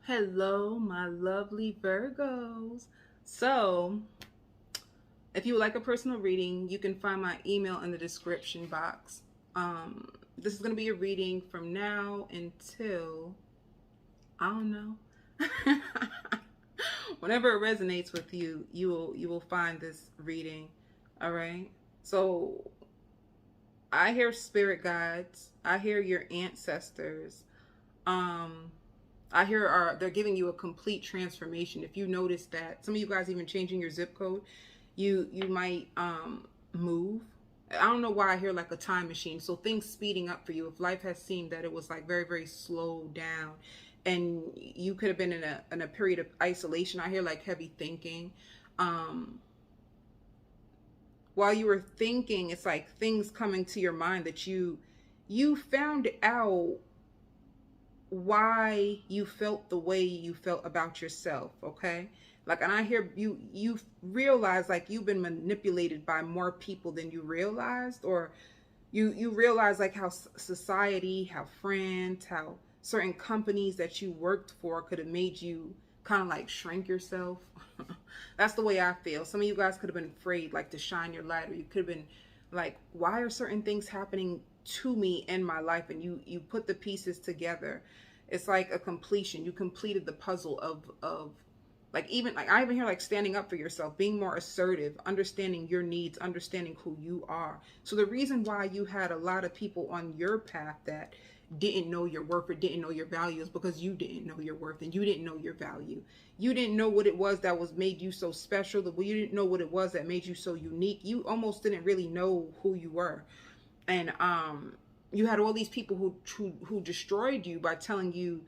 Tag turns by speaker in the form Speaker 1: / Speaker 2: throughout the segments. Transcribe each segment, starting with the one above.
Speaker 1: Hello, my lovely Virgos. So, if you would like a personal reading, you can find my email in the description box. This is going to be a reading from now until, I don't know. Whenever it resonates with you, you will find this reading. All right. So, I hear spirit guides. I hear your ancestors. Um, I hear they're giving you a complete transformation. If you notice that some of you guys even changing your zip code, you might move. I don't know why I hear like a time machine. So things speeding up for you. If life has seemed that it was like very very slow down, and you could have been in a period of isolation. I hear like heavy thinking. Um, while you were thinking, it's like things coming to your mind that you found out why you felt the way you felt about yourself. Okay, like, and I hear you realize like you've been manipulated by more people than you realized, or you realize like how society, how friends, how certain companies that you worked for could have made you kind of like shrink yourself. That's the way I feel. Some of you guys could have been afraid like to shine your light, or you could have been like, why are certain things happening to me in my life? And you put the pieces together. It's like a completion. You completed the puzzle of like, even like I even hear like standing up for yourself, being more assertive, understanding your needs, understanding who you are. So the reason why you had a lot of people on your path that didn't know your worth or didn't know your value is because you didn't know your worth and you didn't know your value. You didn't know what it was that was made you so special. You didn't know what it was that made you so unique. You almost didn't really know who you were. And you had all these people who destroyed you by telling you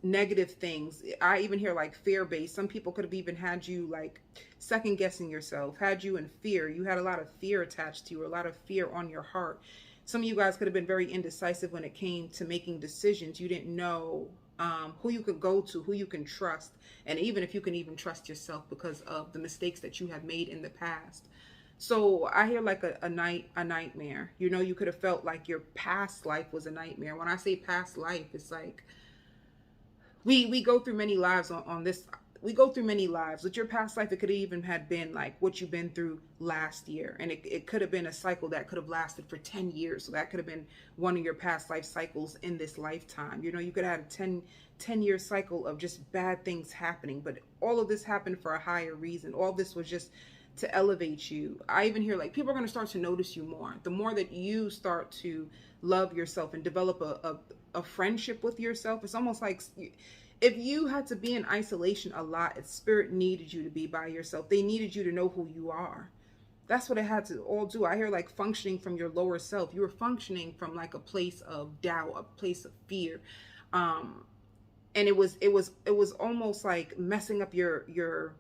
Speaker 1: negative things. I even hear like fear based. Some people could have even had you like second guessing yourself, had you in fear. You had a lot of fear attached to you, or a lot of fear on your heart. Some of you guys could have been very indecisive when it came to making decisions. You didn't know who you could go to, who you can trust, and even if you can even trust yourself because of the mistakes that you have made in the past. So I hear like a nightmare. You know, you could have felt like your past life was a nightmare. When I say past life, it's like we go through many lives on this. We go through many lives. With your past life, it could have even had been like what you've been through last year. And it could have been a cycle that could have lasted for 10 years. So that could have been one of your past life cycles in this lifetime. You know, you could have had a 10-year cycle of just bad things happening. But all of this happened for a higher reason. All this was just to elevate you. I even hear like people are going to start to notice you more. The more that you start to love yourself and develop a friendship with yourself, it's almost like if you had to be in isolation a lot, its spirit needed you to be by yourself. They needed you to know who you are. That's what it had to all do. I hear like functioning from your lower self. You were functioning from like a place of doubt, a place of fear. And it was almost like messing up your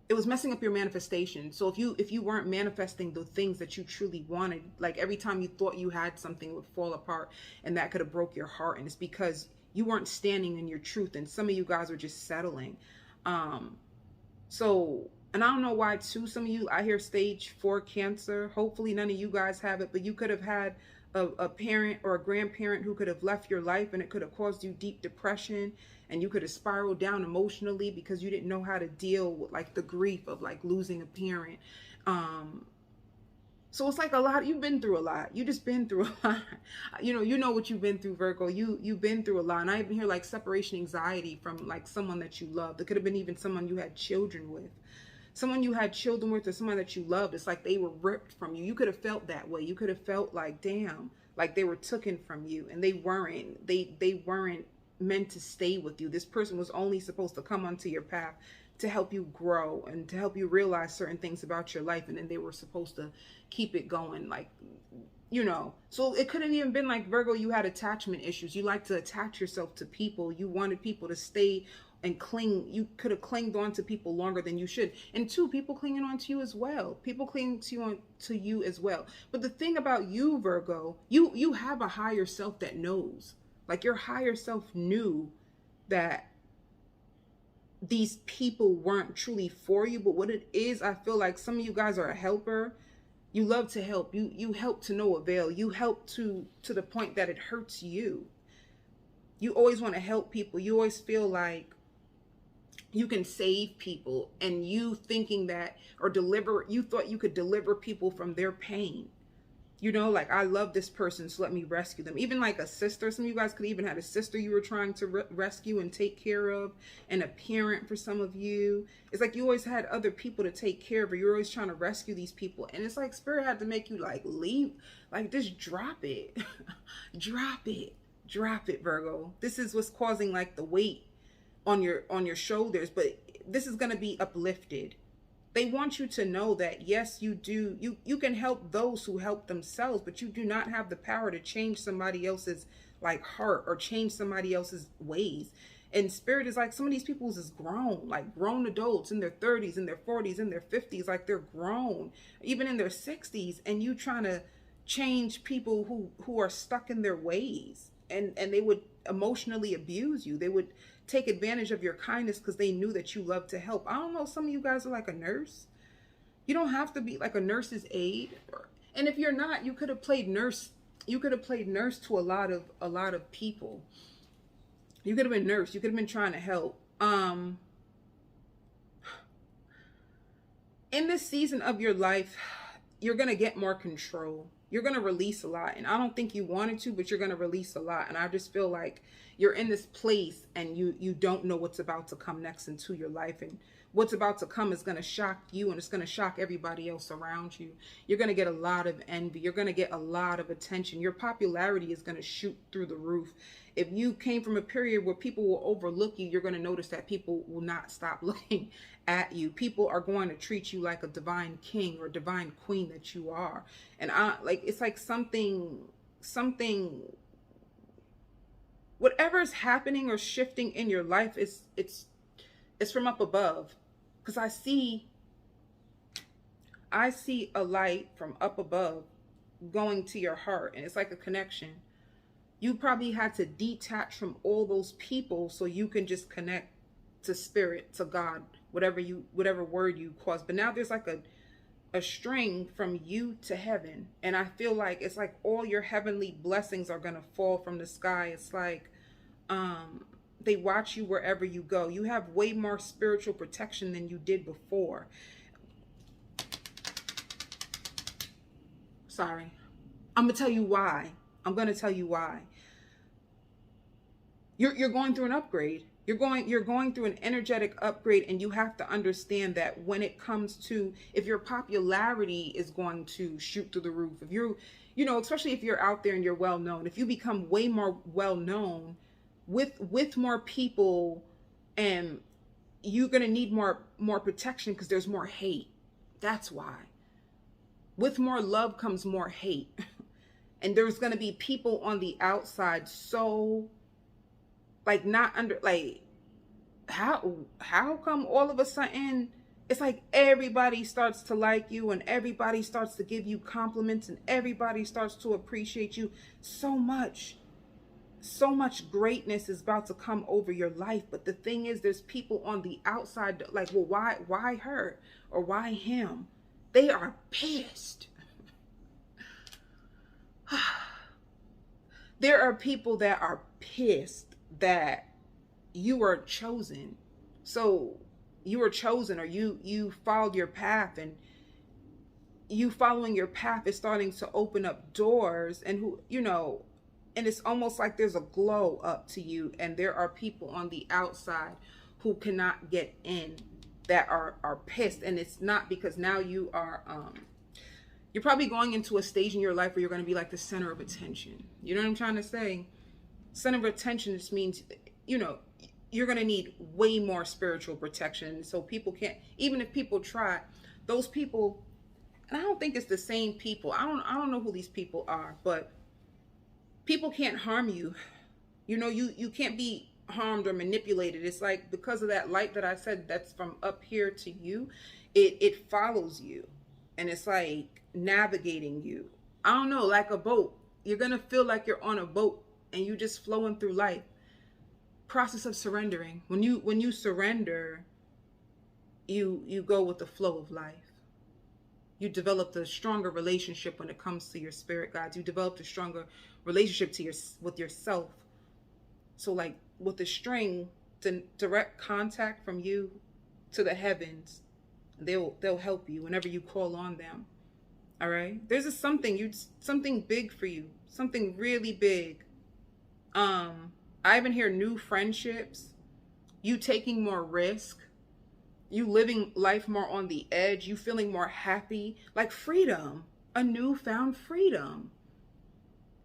Speaker 1: it was messing up your manifestation. So if you weren't manifesting the things that you truly wanted, like every time you thought you had something, it would fall apart, and that could have broke your heart. And it's because you weren't standing in your truth, and some of you guys were just settling. um so, and I don't know why too, some of you, I hear stage 4 cancer. Hopefully none of you guys have it, but you could have had a parent or a grandparent who could have left your life, and it could have caused you deep depression, and you could have spiraled down emotionally because you didn't know how to deal with like the grief of like losing a parent. Um, so it's like a lot. You've been through a lot. You just been through a lot. You know what you've been through, Virgo. You've been through a lot. And I even hear like separation anxiety from like someone that you loved. It could have been even someone you had children with. Someone you had children with, or someone that you loved. It's like they were ripped from you. You could have felt that way. You could have felt like, damn, like they were taken from you, and they weren't. They weren't meant to stay with you. This person was only supposed to come onto your path to help you grow and to help you realize certain things about your life, and then they were supposed to keep it going, like, so it could have even been like, Virgo, you had attachment issues. You like to attach yourself to people. You wanted people to stay and cling. You could have clinged on to people longer than you should. And two, people clinging on to you as well. People cling to you as well. But the thing about you, Virgo, you have a higher self that knows. Like, your higher self knew that these people weren't truly for you. But what it is, I feel like some of you guys are a helper. You love to help. You help to no avail. You help to the point that it hurts you. You always want to help people. You always feel like you can save people, and you thinking that, or deliver, you thought you could deliver people from their pain. You know, like, I love this person, so let me rescue them. Even like a sister. Some of you guys could even had a sister you were trying to rescue and take care of, and a parent for some of you. It's like you always had other people to take care of, or you're always trying to rescue these people. And it's like Spirit had to make you like leave, like, just drop it. Drop it. Drop it, Virgo. This is what's causing like the weight on your shoulders, but this is going to be uplifted. They want you to know that yes, you do, you can help those who help themselves, but you do not have the power to change somebody else's like heart, or change somebody else's ways. And Spirit is like, some of these people is grown, like grown adults in their 30s, in their 40s, in their 50s, like they're grown, even in their 60s, and you trying to change people who are stuck in their ways. And they would emotionally abuse you. They would take advantage of your kindness because they knew that you love to help. I don't know, some of you guys are like a nurse. You don't have to be like a nurse's aide. And if you're not, you could have played nurse. You could have played nurse to a lot of people. You could have been nurse. You could have been trying to help. In this season of your life, you're going to get more control. You're going to release a lot. And I don't think you wanted to, but you're going to release a lot. And I just feel like you're in this place and you don't know what's about to come next into your life. And what's about to come is going to shock you, and it's going to shock everybody else around you. You're going to get a lot of envy. You're going to get a lot of attention. Your popularity is going to shoot through the roof. If you came from a period where people will overlook you, you're going to notice that people will not stop looking at you. People are going to treat you like a divine king or divine queen that you are. And it's like something, whatever is happening or shifting in your life, it's from up above. Because I see a light from up above going to your heart, and it's like a connection. You probably had to detach from all those people so you can just connect to Spirit, to God, whatever word you caused. But now there's like a string from you to heaven. And I feel like it's like all your heavenly blessings are going to fall from the sky. It's like they watch you wherever you go. You have way more spiritual protection than you did before. Sorry. I'm going to tell you why. You're going through an upgrade. You're going through an energetic upgrade, and you have to understand that when it comes to, if your popularity is going to shoot through the roof, if you're, especially if you're out there and you're well known, if you become way more well known with more people, and you're going to need more protection because there's more hate. That's why. With more love comes more hate. And there's going to be people on the outside, so like not under, like, how come all of a sudden it's like everybody starts to like you, and everybody starts to give you compliments, and everybody starts to appreciate you so much. So much greatness is about to come over your life. But the thing is, there's people on the outside like, well, why her, or why him? They are pissed. There are people that are pissed that you are chosen. So you were chosen, or you followed your path, and you following your path is starting to open up doors, and and it's almost like there's a glow up to you, and there are people on the outside who cannot get in, that are pissed. And it's not because now you are you're probably going into a stage in your life where you're going to be like the center of attention. You know what I'm trying to say? Center of attention just means, you're going to need way more spiritual protection. So people can't, even if people try, those people, and I don't think it's the same people. I don't know who these people are, but people can't harm you. You can't be harmed or manipulated. It's like, because of that light that I said that's from up here to you, it follows you. And it's like navigating you. I don't know, like a boat. You're going to feel like you're on a boat and you just flowing through life. Process of surrendering. When you surrender, you go with the flow of life. You develop a stronger relationship when it comes to your spirit guides. You develop a stronger relationship with yourself. So like with the string, to direct contact from you to the heavens, they'll help you whenever you call on them. All right. There's a something big for you, something really big. I even hear new friendships, you taking more risk, you living life more on the edge, you feeling more happy, like freedom, a newfound freedom.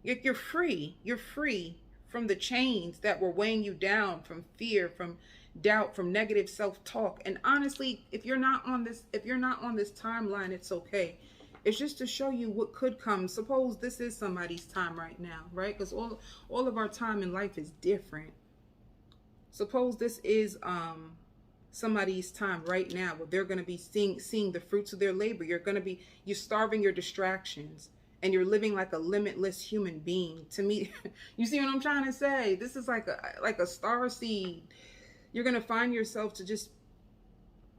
Speaker 1: You're free. You're free from the chains that were weighing you down, from fear, from doubt, from negative self-talk. And honestly, if you're not on this timeline, it's okay. It's just to show you what could come. Suppose this is somebody's time right now, right? Because all of our time in life is different. Suppose this is somebody's time right now where they're going to be seeing the fruits of their labor. You're starving your distractions, and you're living like a limitless human being. To me, you see what I'm trying to say? This is like a star seed. You're going to find yourself to just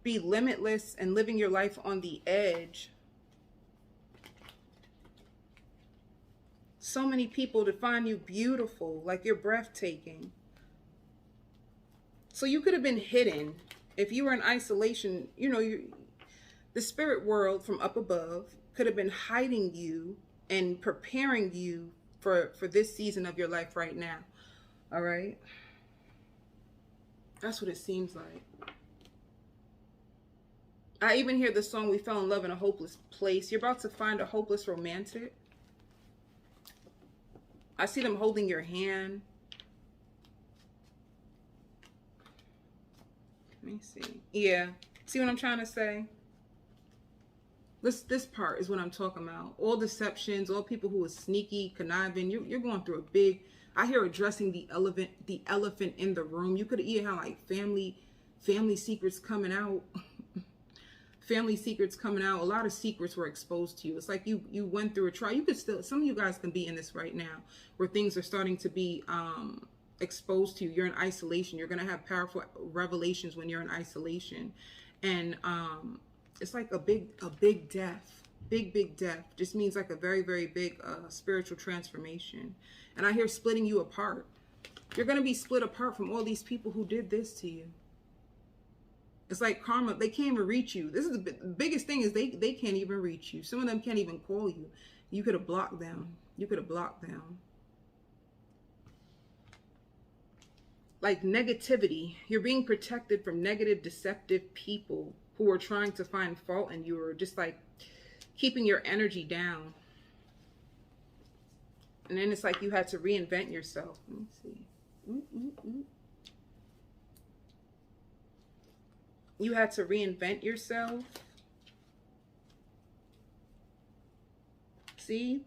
Speaker 1: be limitless and living your life on the edge. So many people to find you beautiful, like you're breathtaking. So you could have been hidden if you were in isolation. You know, the spirit world from up above could have been hiding you and preparing you for this season of your life right now. All right? That's what it seems like. I even hear the song, "We Fell in Love in a Hopeless Place." You're about to find a hopeless romantic. I see them holding your hand. Let me see. Yeah. See what I'm trying to say? This part is what I'm talking about. All deceptions, all people who are sneaky, conniving. You're going through a big. I hear addressing the elephant in the room. You could have even had like family secrets coming out. Family secrets coming out. A lot of secrets were exposed to you. It's like you went through a trial. You could still, some of you guys can be in this right now where things are starting to be exposed to you. You're in isolation. You're going to have powerful revelations when you're in isolation. And it's like a big death. Big death just means like a very, very big spiritual transformation. And I hear splitting you apart. You're going to be split apart from all these people who did this to you. It's like karma. They can't even reach you. This is the biggest thing is they can't even reach you. Some of them can't even call you. You could have blocked them. You could have blocked them. Like negativity. You're being protected from negative, deceptive people who are trying to find fault in you, or just like keeping your energy down. And then it's like you had to reinvent yourself. Let me see. You had to reinvent yourself. See?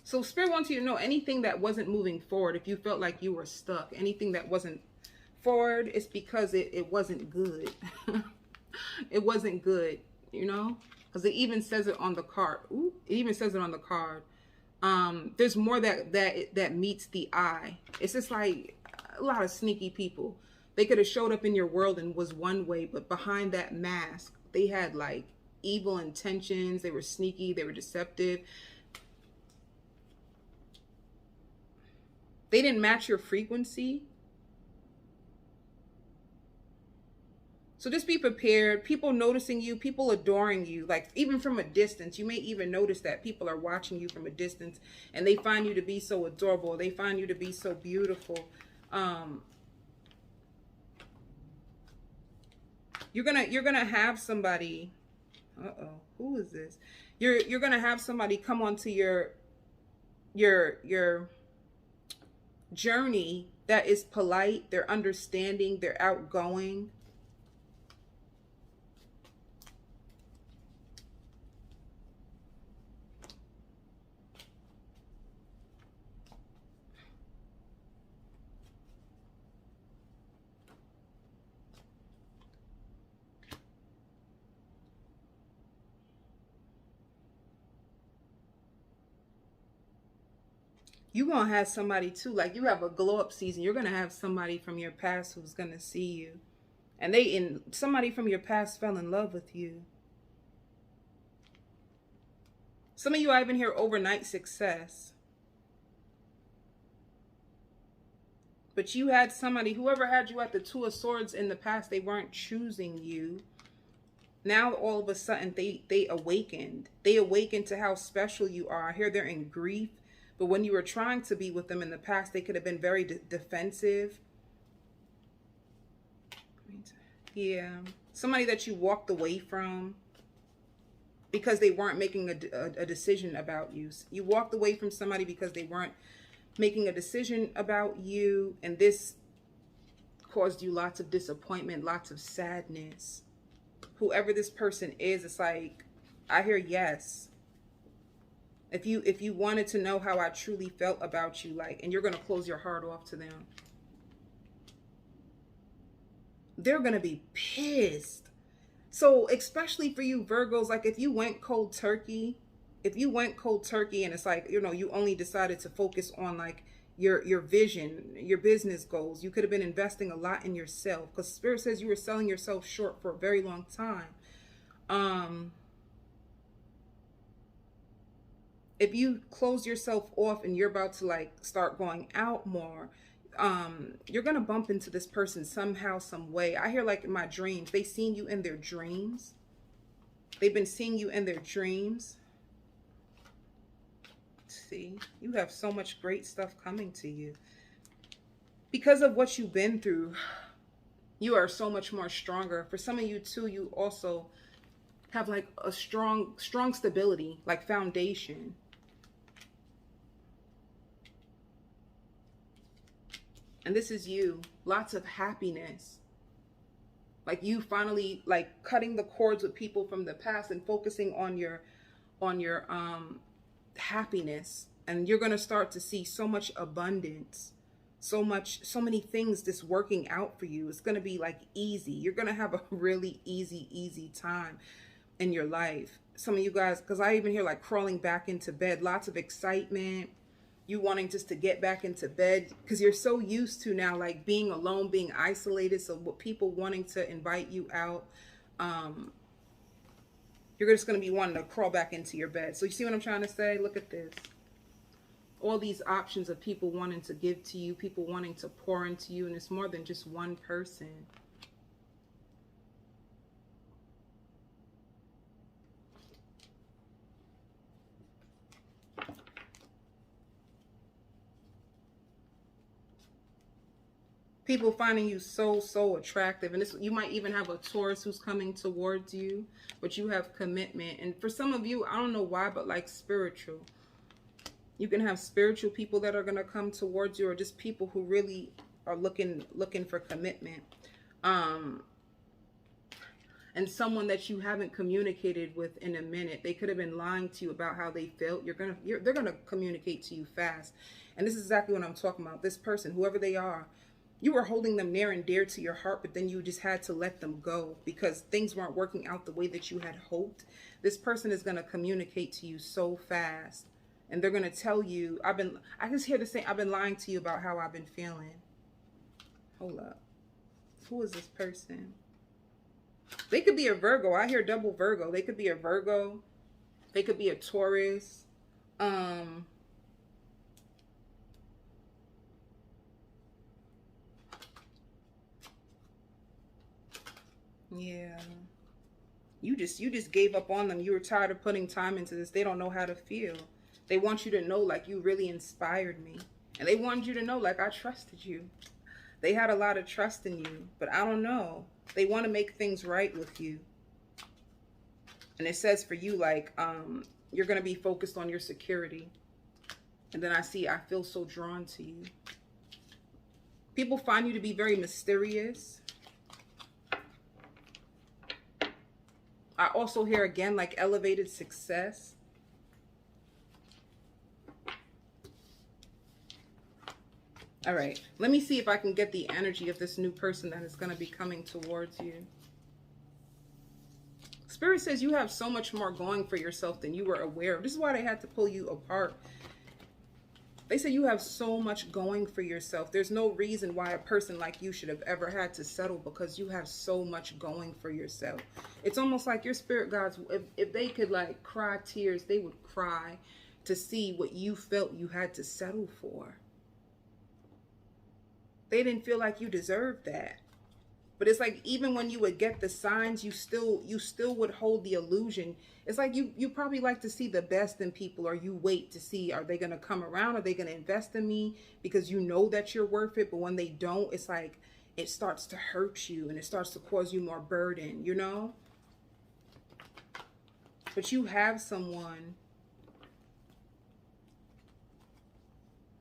Speaker 1: So Spirit wants you to know anything that wasn't moving forward, if you felt like you were stuck, anything that wasn't forward, it's because it wasn't good. It wasn't good, you know? Because it even says it on the card. Ooh, it even says it on the card. There's more that meets the eye. It's just like a lot of sneaky people. They could have showed up in your world and was one way, but behind that mask, they had like evil intentions. They were sneaky. They were deceptive. They didn't match your frequency. So just be prepared. People noticing you, people adoring you, like even from a distance. You may even notice that people are watching you from a distance and they find you to be so adorable. They find you to be so beautiful. You're gonna have somebody. Who is this? You're gonna have somebody come onto your journey that is polite. They're understanding. They're outgoing. You're going to have somebody too, like you have a glow up season. You're going to have somebody from your past who's going to see you. And somebody from your past fell in love with you. Some of you, I even hear overnight success. But you had somebody, whoever had you at the Two of Swords in the past, they weren't choosing you. Now all of a sudden they awakened. They awakened to how special you are. I hear they're in grief. But when you were trying to be with them in the past, they could have been very defensive. Yeah. Somebody that you walked away from because they weren't making a decision about you. You walked away from somebody because they weren't making a decision about you. And this caused you lots of disappointment, lots of sadness. Whoever this person is, it's like, I hear yes. If you wanted to know how I truly felt about you, like, and you're going to close your heart off to them, they're going to be pissed. So especially for you Virgos, like if you went cold turkey, and it's like, you know, you only decided to focus on like your vision, your business goals, you could have been investing a lot in yourself, because Spirit says you were selling yourself short for a very long time. If you close yourself off and you're about to like start going out more, you're gonna bump into this person somehow, some way. I hear like in my dreams, they seen you in their dreams. They've been seeing you in their dreams. See, you have so much great stuff coming to you. Because of what you've been through, you are so much more stronger. For some of you too, you also have like a strong stability, like foundation. And this is you. Lots of happiness. Like you finally like cutting the cords with people from the past and focusing on your happiness. And you're going to start to see so much abundance. So many things just working out for you. It's going to be like easy. You're going to have a really easy time in your life. Some of you guys, because I even hear like crawling back into bed, lots of excitement. You wanting just to get back into bed because you're so used to now like being alone, being isolated. So what people wanting to invite you out, you're just going to be wanting to crawl back into your bed. So you see what I'm trying to say? Look at this. All these options of people wanting to give to you, people wanting to pour into you, and it's more than just one person. People finding you so attractive. And this, you might even have a Taurus who's coming towards you, but you have commitment. And for some of you, I don't know why, but like spiritual. You can have spiritual people that are going to come towards you, or just people who really are looking for commitment. And someone that you haven't communicated with in a minute. They could have been lying to you about how they felt. They're going to communicate to you fast. And this is exactly what I'm talking about. This person, whoever they are, you were holding them near and dear to your heart, but then you just had to let them go because things weren't working out the way that you had hoped. This person is going to communicate to you so fast. And they're going to tell you, I just hear the same, I've been lying to you about how I've been feeling. Hold up. Who is this person? They could be a Virgo. I hear double Virgo. They could be a Virgo. They could be a Taurus. Yeah. You just gave up on them. You were tired of putting time into this. They don't know how to feel. They want you to know like you really inspired me. And they wanted you to know like I trusted you. They had a lot of trust in you, but I don't know. They want to make things right with you. And it says for you, like, you're going to be focused on your security. And then I feel so drawn to you. People find you to be very mysterious. I also hear again, like elevated success. All right, let me see if I can get the energy of this new person that is going to be coming towards you. Spirit says you have so much more going for yourself than you were aware of. This is why they had to pull you apart. They say you have so much going for yourself. There's no reason why a person like you should have ever had to settle, because you have so much going for yourself. It's almost like your spirit guides, if they could like cry tears, they would cry to see what you felt you had to settle for. They didn't feel like you deserved that. But it's like even when you would get the signs, you still would hold the illusion. It's like you probably like to see the best in people, or you wait to see, are they gonna come around? Are they gonna invest in me? Because you know that you're worth it. But when they don't, it's like it starts to hurt you and it starts to cause you more burden, you know? But you have someone.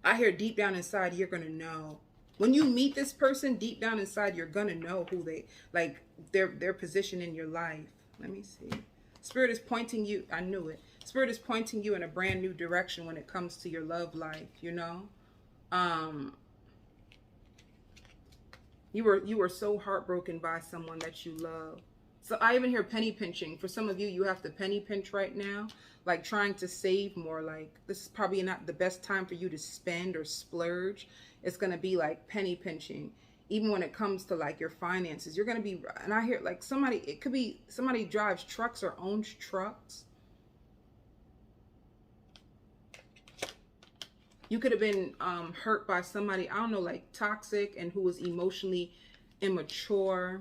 Speaker 1: I hear deep down inside, you're gonna know. When you meet this person, deep down inside, you're gonna know who they, like, their position in your life. Let me see. Spirit is pointing you. I knew it. Spirit is pointing you in a brand new direction when it comes to your love life. You know, you were so heartbroken by someone that you love. So I even hear penny pinching. For some of you, you have to penny pinch right now, like trying to save more. Like this is probably not the best time for you to spend or splurge. It's going to be like penny pinching. Even when it comes to like your finances, you're going to be, and I hear like somebody, it could be somebody drives trucks or owns trucks. You could have been hurt by somebody, I don't know, like toxic and who was emotionally immature.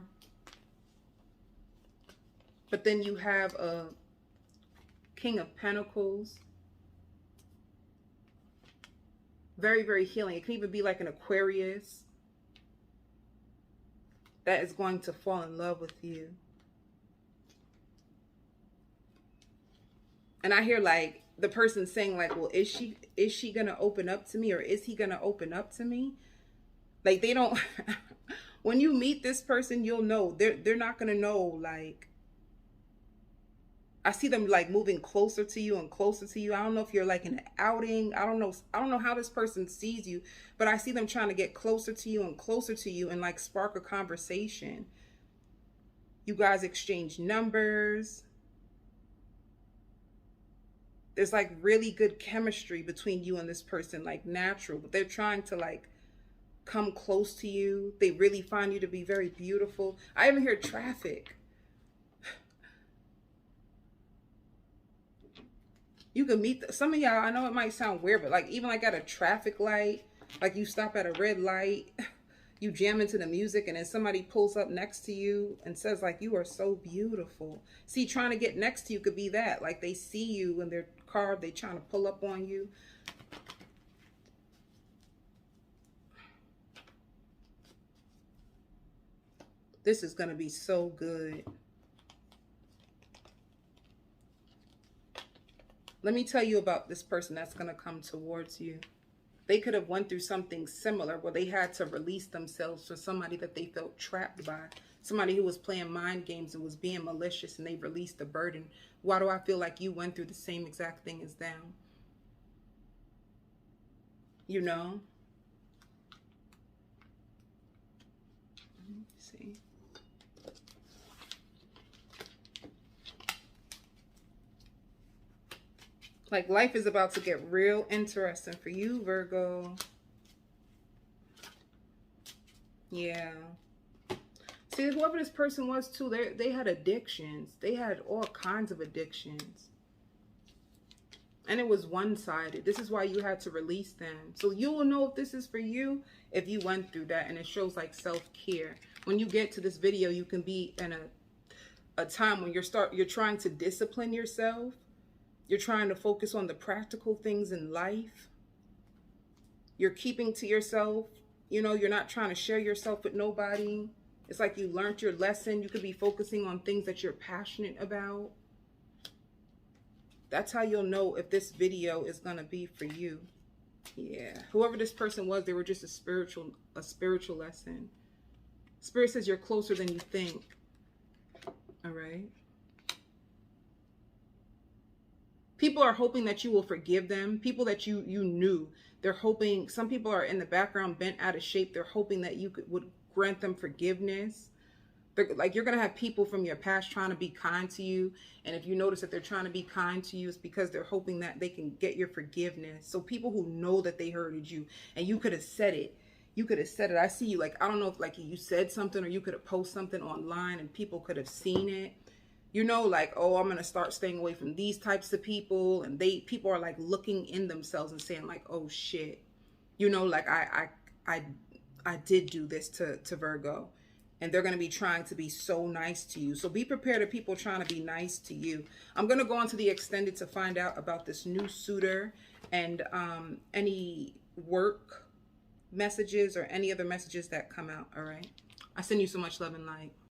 Speaker 1: But then you have a King of Pentacles. Very, very healing. It can even be like an Aquarius that is going to fall in love with you. And I hear like the person saying like, well, is she going to open up to me, or is he going to open up to me? Like they don't, when you meet this person, you'll know they're not going to know. Like, I see them like moving closer to you and closer to you. I don't know if you're like in an outing. I don't know how this person sees you, but I see them trying to get closer to you and closer to you and like spark a conversation. You guys exchange numbers. There's like really good chemistry between you and this person, like natural, but they're trying to like come close to you. They really find you to be very beautiful. I even hear traffic. You can meet some of y'all. I know it might sound weird, but like even like at a traffic light, like you stop at a red light, you jam into the music, and then somebody pulls up next to you and says like, you are so beautiful. See, trying to get next to you could be that. Like they see you in their car, they trying to pull up on you. This is going to be so good. Let me tell you about this person that's going to come towards you. They could have went through something similar where they had to release themselves for somebody that they felt trapped by. Somebody who was playing mind games and was being malicious, and they released the burden. Why do I feel like you went through the same exact thing as them? You know? Let me see. Like life is about to get real interesting for you, Virgo. Yeah. See, whoever this person was too, they had addictions. They had all kinds of addictions. And it was one-sided. This is why you had to release them. So you will know if this is for you if you went through that. And it shows like self-care. When you get to this video, you can be in a time when you're trying to discipline yourself. You're trying to focus on the practical things in life. You're keeping to yourself. You know, you're not trying to share yourself with nobody. It's like you learned your lesson. You could be focusing on things that you're passionate about. That's how you'll know if this video is going to be for you. Yeah. Whoever this person was, they were just a spiritual lesson. Spirit says you're closer than you think. All right. People are hoping that you will forgive them. People that you knew. They're hoping, some people are in the background bent out of shape. They're hoping that you would grant them forgiveness. Like you're going to have people from your past trying to be kind to you. And if you notice that they're trying to be kind to you, it's because they're hoping that they can get your forgiveness. So people who know that they hurted you, and you could have said it. You could have said it. I see you like, I don't know if like you said something, or you could have posted something online and people could have seen it. You know, like, oh, I'm going to start staying away from these types of people. And people are like looking in themselves and saying like, oh shit, you know, like I I did do this to Virgo. And they're going to be trying to be so nice to you. So be prepared of people trying to be nice to you. I'm going to go on to the extended to find out about this new suitor and any work messages or any other messages that come out. All right. I send you so much love and light.